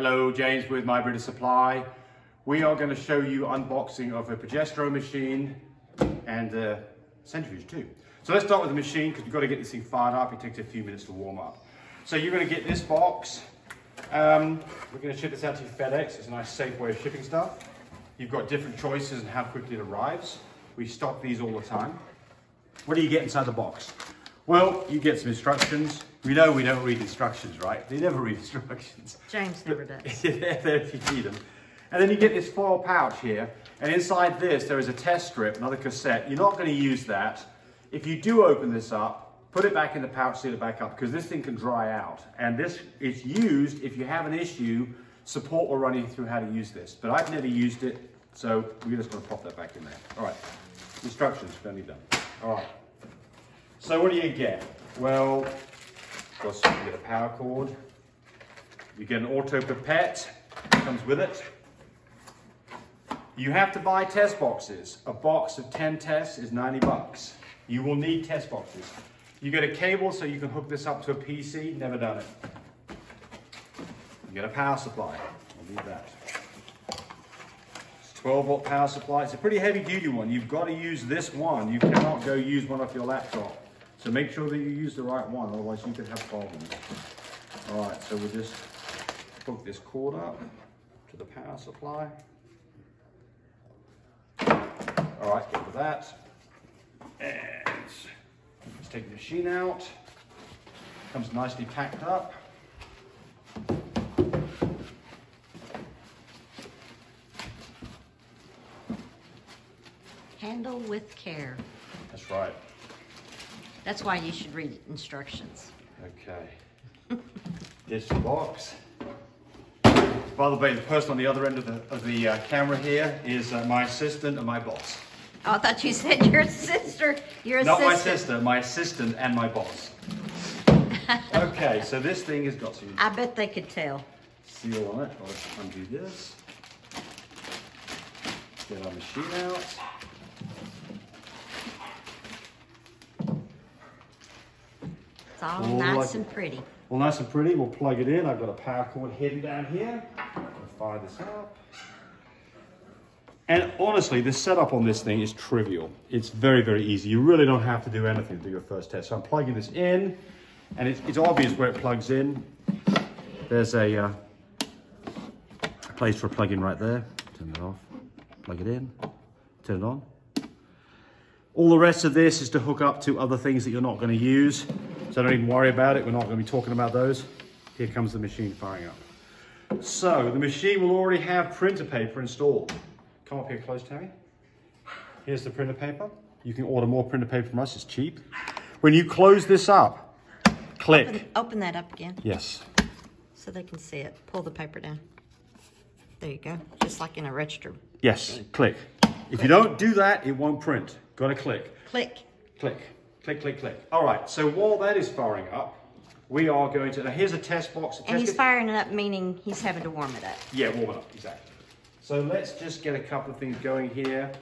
Hello, James with My Breeder Supply. We are going to show you unboxing of a progesterone machine and a centrifuge too. So let's start with the machine because we've got to get this thing fired up. It takes a few minutes to warm up. So you're going to get this box. We're going to ship this out to FedEx. It's a nice safe way of shipping stuff. You've got different choices and how quickly it arrives. We stock these all the time. What do you get inside the box? Well, you get some instructions. We know we don't read instructions, right? They never read instructions. James never does. They're there if you need them. And then you get this foil pouch here. And inside this, there is a test strip, another cassette. You're not going to use that. If you do open this up, put it back in the pouch, seal it back up, because this thing can dry out. And this is used if you have an issue. Support will run you through how to use this. But I've never used it, so we're just going to pop that back in there. All right. Instructions, fairly done. All right. So what do you get? Well, of course, you get a power cord. You get an auto pipette, comes with it. You have to buy test boxes. A box of 10 tests is 90 bucks. You will need test boxes. You get a cable so you can hook this up to a PC, never done it. You get a power supply, I'll need that. It's a 12-volt power supply. It's a pretty heavy duty one. You've got to use this one. You cannot go use one off your laptop. So make sure that you use the right one, otherwise you could have problems. All right, so we'll just hook this cord up to the power supply. All right, get to that. And let's take the machine out. Comes nicely packed up. Handle with care. That's right. That's why you should read instructions. Okay. Here's the box. By the way, the person on the other end of the camera here is my assistant and my boss. Oh, I thought you said your sister. Your Not assistant. my sister, my assistant and my boss. Okay, so this thing has got some I bet they could tell. seal on it. Let's undo this. Get our machine out. It's all nice and pretty. Well, nice and pretty. We'll plug it in. I've got a power cord hidden down here. I'll fire this up. And honestly, the setup on this thing is trivial. It's very, very easy. You really don't have to do anything to do your first test. So I'm plugging this in, and it's obvious where it plugs in. There's a place for a plug-in right there. Turn it off. Plug it in. Turn it on. All the rest of this is to hook up to other things that you're not going to use. So don't even worry about it. We're not going to be talking about those. Here comes the machine firing up. So the machine will already have printer paper installed. Come up here close, Tammy. Here's the printer paper. You can order more printer paper from us. It's cheap. When you close this up, click. Open that up again. Yes. So they can see it. Pull the paper down. There you go. Just like in a register. Yes, click. If you don't do that, it won't print. Got to click. Click. Click. Click, click, click. All right, so while that is firing up, we are going to, now here's a test box. And he's firing it up, meaning he's having to warm it up. Yeah, warm it up, exactly. So let's just get a couple of things going here.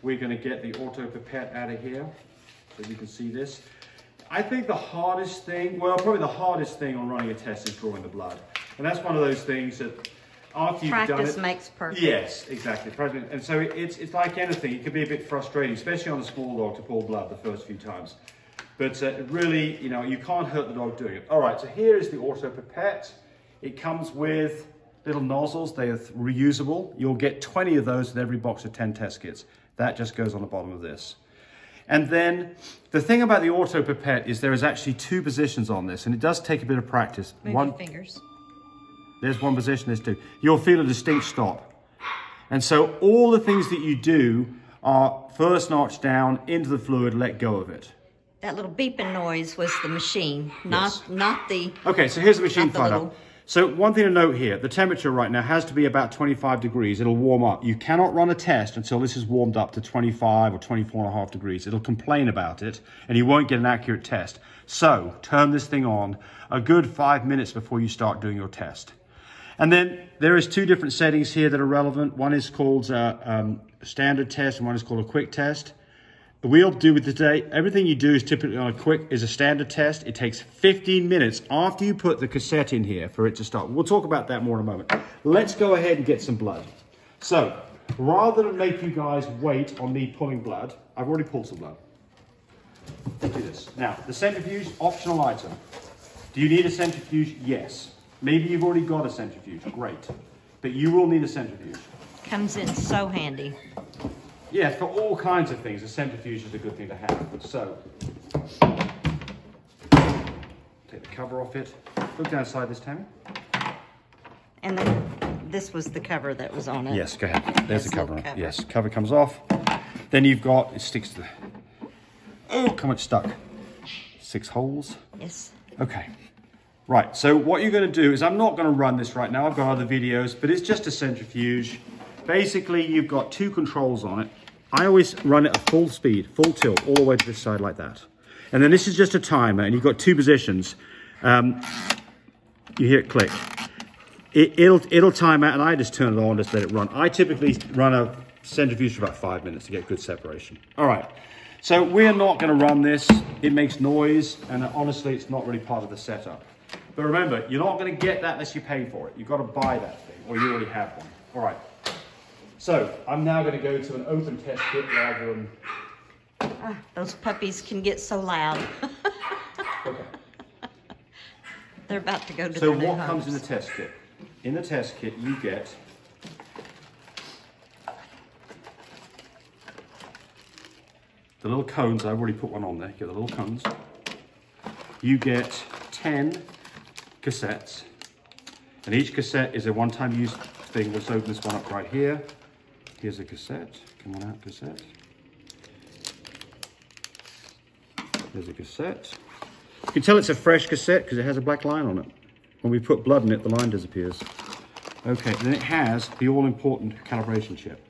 We're going to get the auto pipette out of here so you can see this. I think the hardest thing, well, probably the hardest thing on running a test is drawing the blood. And that's one of those things that after you've done it... Practice makes perfect. Yes, exactly. And so it's like anything. It can be a bit frustrating, especially on a small dog, to pull blood the first few times. But really, you know, you can't hurt the dog doing it. All right, so here is the auto pipette. It comes with little nozzles. They are reusable. You'll get 20 of those with every box of 10 test kits. That just goes on the bottom of this. And then the thing about the auto pipette is there is actually two positions on this, and it does take a bit of practice. Move your fingers. There's one position, there's two. You'll feel a distinct stop. And so all the things that you do are first notch down into the fluid, let go of it. That little beeping noise was the machine, not the... Okay, so here's the machine fired little... up. So one thing to note here, the temperature right now has to be about 25 degrees. It'll warm up. You cannot run a test until this is warmed up to 25 or 24.5 degrees. It'll complain about it, and you won't get an accurate test. So turn this thing on a good 5 minutes before you start doing your test. And then there is two different settings here that are relevant. One is called a standard test, and one is called a quick test. we'll do with today, everything you do is typically on a standard test. It takes 15 minutes after you put the cassette in here for it to start. We'll talk about that more in a moment. Let's go ahead and get some blood. So, rather than make you guys wait on me pulling blood, I've already pulled some blood. Let's do this. Now, the centrifuge, optional item. Do you need a centrifuge? Yes. Maybe you've already got a centrifuge. Great. But you will need a centrifuge. Comes in so handy. Yeah, for all kinds of things, a centrifuge is a good thing to have. So, take the cover off it. Look down inside this, Tammy. And then this was the cover that was on it. Yes, go ahead. There's the cover. Yes, cover comes off. Then you've got, it sticks to the, oh, come on, it's stuck. 6 holes. Yes. Okay. Right, so what you're going to do is, I'm not going to run this right now. I've got other videos, but it's just a centrifuge. Basically, you've got 2 controls on it. I always run it at full speed, full tilt, all the way to this side like that. And then this is just a timer, and you've got 2 positions. You hear it click. It'll time out, and I just turn it on, just let it run. I typically run a centrifuge for about 5 minutes to get good separation. All right, so we're not going to run this. It makes noise, and honestly, it's not really part of the setup. But remember, you're not going to get that unless you pay for it. You've got to buy that thing, or you already have one. All right. So, I'm now going to go to an open test kit rather than... Those puppies can get so loud. Okay. They're about to go to So their new what comes in homes. the test kit? In the test kit, you get the little cones. I've already put one on there. You get the little cones. You get 10 cassettes. And each cassette is a one-time use thing. Let's open this one up right here. Here's a cassette. Come on out, cassette. There's a cassette. You can tell it's a fresh cassette because it has a black line on it. When we put blood in it, the line disappears. Okay, then it has the all-important calibration chip.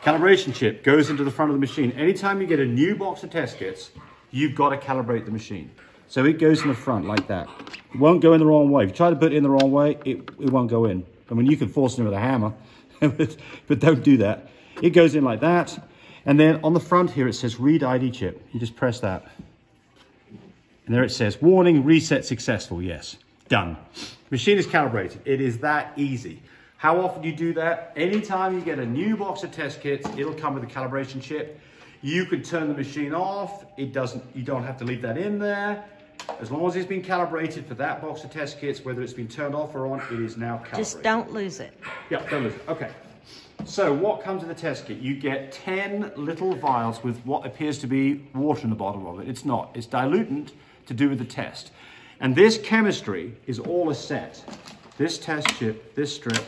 Calibration chip goes into the front of the machine. Anytime you get a new box of test kits, you've got to calibrate the machine. So it goes in the front like that. It won't go in the wrong way. If you try to put it in the wrong way, it won't go in. I mean, you can force it in with a hammer, but don't do that. It goes in like that. And then on the front here, it says read ID chip. You just press that. And there it says, warning, reset successful. Yes, done. Machine is calibrated. It is that easy. How often do you do that? Anytime you get a new box of test kits, it'll come with a calibration chip. You can turn the machine off. You don't have to leave that in there. As long as it's been calibrated for that box of test kits, whether it's been turned off or on, it is now calibrated. Just don't lose it. Yeah, don't lose it. Okay. So what comes in the test kit? You get 10 little vials with what appears to be water in the bottom of it. It's not. It's dilutant to do with the test. And this chemistry is all a set. This test chip, this strip,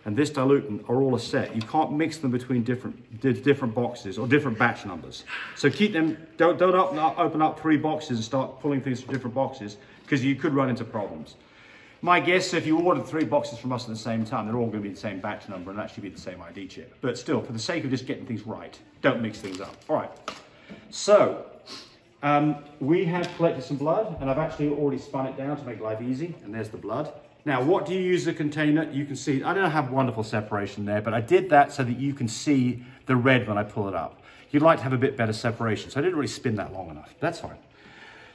and this dilutant are all a set. You can't mix them between different boxes or different batch numbers. So keep them, don't open up 3 boxes and start pulling things from different boxes, because you could run into problems. My guess, if you ordered 3 boxes from us at the same time, they're all going to be the same batch number and actually be the same ID chip. But still, for the sake of just getting things right, don't mix things up. All right. So, we have collected some blood, and I've actually already spun it down to make life easy, and there's the blood. Now, what do you use the container? You can see, I don't have wonderful separation there, but I did that so that you can see the red when I pull it up. You'd like to have a bit better separation, so I didn't really spin that long enough. That's fine.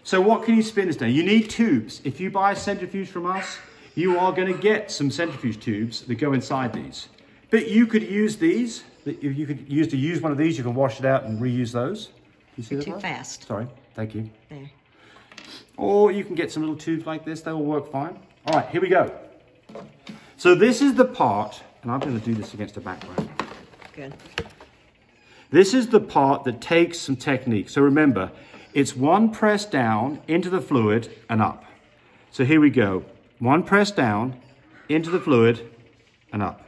So what can you spin this down? You need tubes. If you buy a centrifuge from us, you are going to get some centrifuge tubes that go inside these. But you could use these. If you could use one of these, you can wash it out and reuse those. You see that? Too fast. Sorry, thank you. There. Or you can get some little tubes like this. They will work fine. All right, here we go. So this is the part, and I'm going to do this against a background. Good. This is the part that takes some technique. So remember, it's 1 press down into the fluid and up. So here we go. 1 press down into the fluid and up.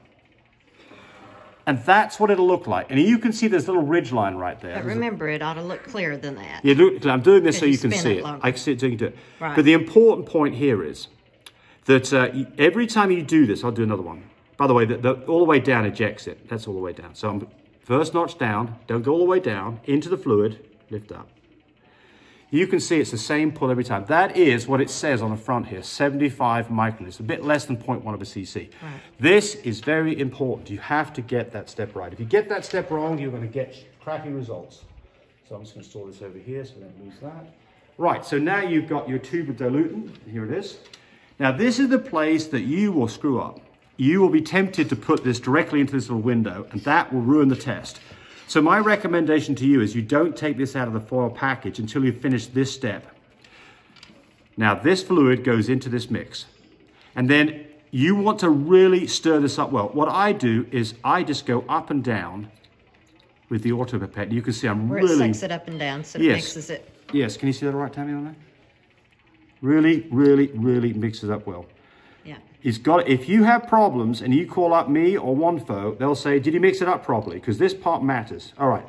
And that's what it'll look like. And you can see this little ridge line right there. But remember, it ought to look clearer than that. Yeah, I'm doing this so you can see it. Longer. I can see it so you can do it. Right. But the important point here is that every time you do this, I'll do another one. By the way, all the way down ejects it. That's all the way down. So I'm first notch down, don't go all the way down, into the fluid, lift up. You can see it's the same pull every time. That is what it says on the front here, 75 microns. It's a bit less than 0.1 of a cc. Right. This is very important. You have to get that step right. If you get that step wrong, you're going to get crappy results. So So I'm just going to store this over here so we don't lose that. Right, so now you've got your tube of dilutant. Here it is. Now this is the place that you will screw up. You will be tempted to put this directly into this little window, and that will ruin the test. So my recommendation to you is you don't take this out of the foil package until you've finished this step. Now this fluid goes into this mix, and then you want to really stir this up well. What I do is I just go up and down with the auto pipette. You can see I'm really... Where it sucks it up and down, so it mixes it. Yes, can you see that all right, Tammy, on there? Really, really, really mixes up well. Yeah. It's got, if you have problems and you call up me or wondfo, they'll say, did you mix it up properly? Because this part matters. All right,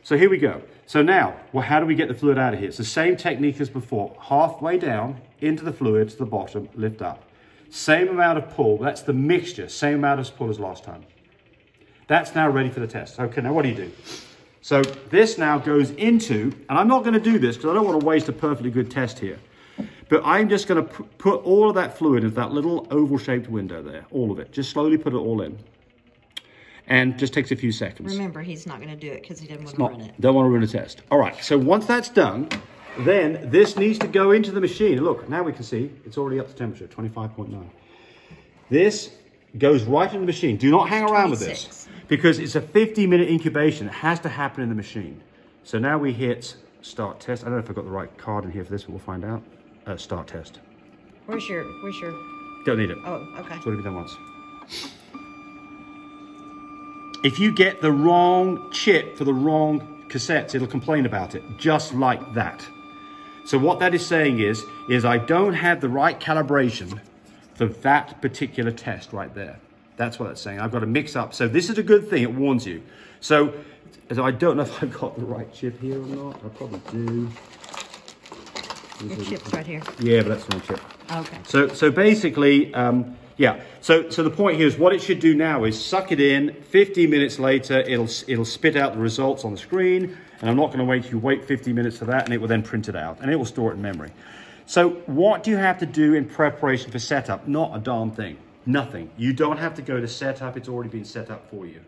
so here we go. So now, well, how do we get the fluid out of here? It's the same technique as before. Halfway down into the fluid to the bottom, lift up. Same amount of pull, that's the mixture, same amount of pull as last time. That's now ready for the test. Okay, now what do you do? So this now goes into, and I'm not going to do this because I don't want to waste a perfectly good test here. But I'm just going to put all of that fluid into that little oval-shaped window there, all of it. Just slowly put it all in. And just takes a few seconds. Remember, he's not going to do it because he doesn't want to ruin it. Don't want to ruin a test. All right, so once that's done, then this needs to go into the machine. Look, now we can see it's already up to temperature, 25.9. This goes right in the machine. Do not hang around with this because it's a 50-minute incubation. It has to happen in the machine. So now we hit start test. I don't know if I've got the right card in here for this, but we'll find out. Start test. Where's your... Don't need it. Oh, okay. It's already been done once. If you get the wrong chip for the wrong cassettes, it'll complain about it, just like that. So what that is saying is I don't have the right calibration for that particular test right there. That's what that's saying. I've got to mix up. So this is a good thing. It warns you. So I don't know if I've got the right chip here or not. I probably do. Your chip's right here. Yeah, but that's the wrong chip. Okay. So basically, yeah. So the point here is what it should do now is suck it in. 15 minutes later, it'll spit out the results on the screen. And I'm not going to wait. You wait 50 minutes for that, and it will then print it out, and it will store it in memory. So what do you have to do in preparation for setup? Not a darn thing. Nothing. You don't have to go to setup. It's already been set up for you.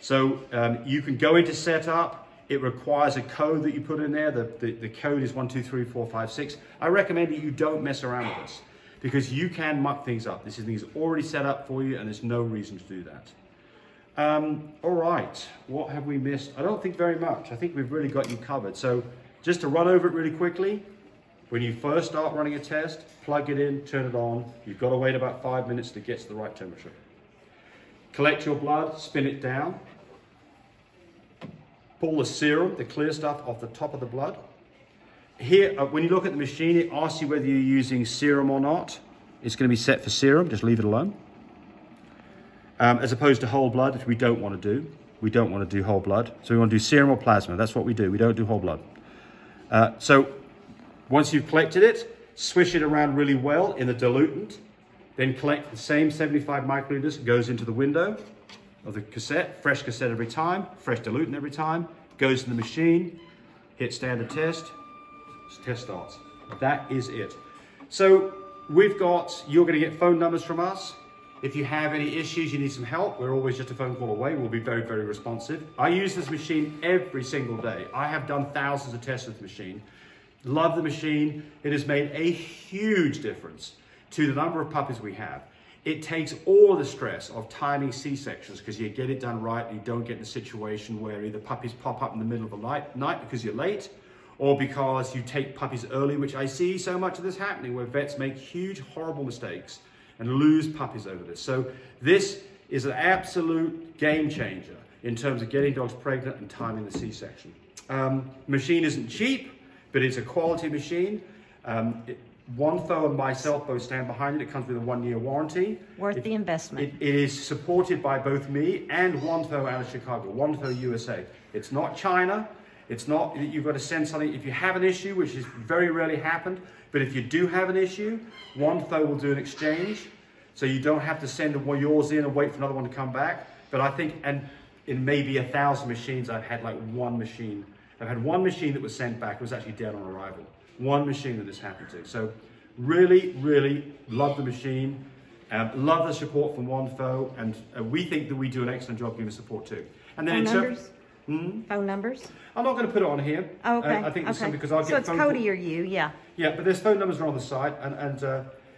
So you can go into setup. It requires a code that you put in there. The code is 123456. I recommend that you don't mess around with this because you can muck things up. This is things already set up for you, and there's no reason to do that. All right, what have we missed? I don't think very much. I think we've really got you covered. So just to run over it really quickly, when you first start running a test, plug it in, turn it on. You've got to wait about 5 minutes to get to the right temperature. Collect your blood, spin it down. Pull the serum, the clear stuff, off the top of the blood. Here, when you look at the machine, it asks you whether you're using serum or not. It's going to be set for serum, just leave it alone. As opposed to whole blood, which we don't want to do. We don't want to do whole blood. So we want to do serum or plasma. That's what we do. We don't do whole blood. So once you've collected it, swish it around really well in the dilutant. Then collect the same 75 microliters, goes into the window of the cassette, fresh cassette every time, fresh dilutant every time, goes in the machine, hit standard test starts. That is it. So you're going to get phone numbers from us. If you have any issues, you need some help, we're always just a phone call away. We'll be very, very responsive. I use this machine every single day. I have done thousands of tests with the machine. Love the machine. It has made a huge difference to the number of puppies we have. It takes all the stress of timing C-sections because you get it done right and you don't get in a situation where either puppies pop up in the middle of the night because you're late or because you take puppies early, which I see so much of this happening where vets make huge, horrible mistakes and lose puppies over this. So this is an absolute game changer in terms of getting dogs pregnant and timing the C-section. Machine isn't cheap, but it's a quality machine. wondfo and myself both stand behind it. It comes with a 1-year warranty. Worth the investment. It is supported by both me and wondfo out of Chicago, wondfo USA. It's not China. It's not that you've got to send something. If you have an issue, which has very rarely happened, but if you do have an issue, wondfo will do an exchange. So you don't have to send yours in and wait for another one to come back. But I think, and in maybe 1,000 machines, I've had like one machine. I've had one machine that was sent back. It was actually dead on arrival. One machine that this happened to. So really, really love the machine. Love the support from wondfo. And we think that we do an excellent job giving support too. And then Phone numbers? I'm not going to put it on here. Oh, okay. I think it's something because I get so it's phone Cody or you, yeah. Yeah, but there's phone numbers are on the side, and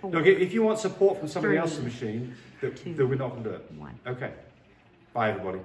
look, if you want support from somebody else's machine, that we're not going to do it. 1. Okay. Bye, everybody.